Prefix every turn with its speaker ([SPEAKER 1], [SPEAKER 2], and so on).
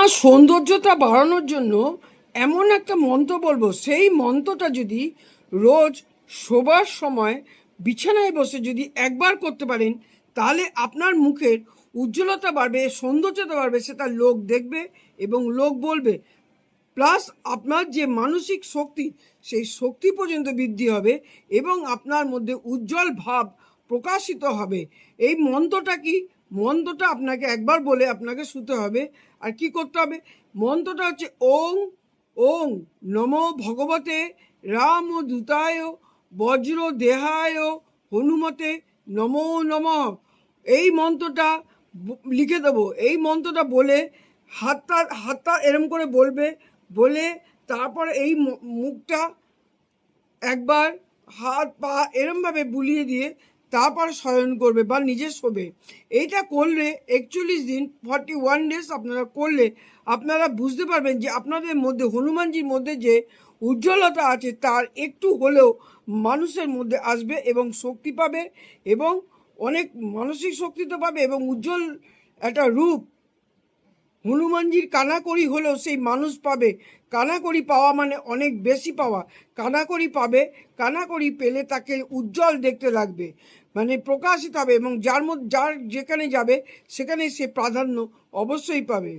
[SPEAKER 1] আপনার সৌন্দর্যতা বাড়ানোর জন্য এমন একটা মন্ত্র বলবো, সেই মন্ত্রটা যদি রোজ শোবার সময় বিছানায় বসে যদি একবার করতে পারেন, তাহলে আপনার মুখের উজ্জ্বলতা বাড়বে, সৌন্দর্যতা বাড়বে, সেটা লোক দেখবে এবং লোক বলবে। প্লাস আপনার যে মানসিক শক্তি, সেই শক্তি পর্যন্ত বৃদ্ধি হবে এবং আপনার মধ্যে উজ্জ্বল ভাব প্রকাশিত হবে। এই মন্ত্রটা কি? মন্ত্রটা আপনাকে একবার বলে আপনাকে শুতে হবে। আর কি করতে হবে? মন্ত্রটা হচ্ছে ওং ওং নমো ভগবতে রামদূতায় বজ্র দেহায় হনুমতে নমো নমঃ। এই মন্ত্রটা লিখে দেবো। এই মন্ত্রটা বলে হাতটা এরম করে বলবে, বলে তারপর এই মুখটা একবার হাত পা এরমভাবে বুলিয়ে দিয়ে তারপর শয়ন করবে বা নিজে শোবে। এইটা করলে 41 দিন 41 ডেজ আপনারা করলে আপনারা বুঝতে পারবেন যে আপনাদের মধ্যে হনুমানজির মধ্যে যে উজ্জ্বলতা আছে তার একটু হলেও মানুষের মধ্যে আসবে এবং শক্তি পাবে এবং অনেক মানসিক শক্তি তো পাবে এবং উজ্জ্বল একটা রূপ। হনুমানজির কানাকড়ি হলেও সেই মানুষ পাবে। কানাকড়ি পাওয়া মানে অনেক বেশি পাওয়া। কানাকড়ি পাবে, কানাকড়ি পেলে তাকে উজ্জ্বল দেখতে লাগবে, মানে প্রকাশিত হবে এবং যার যেখানে যাবে সেখানে সে প্রাধান্য অবশ্যই পাবে।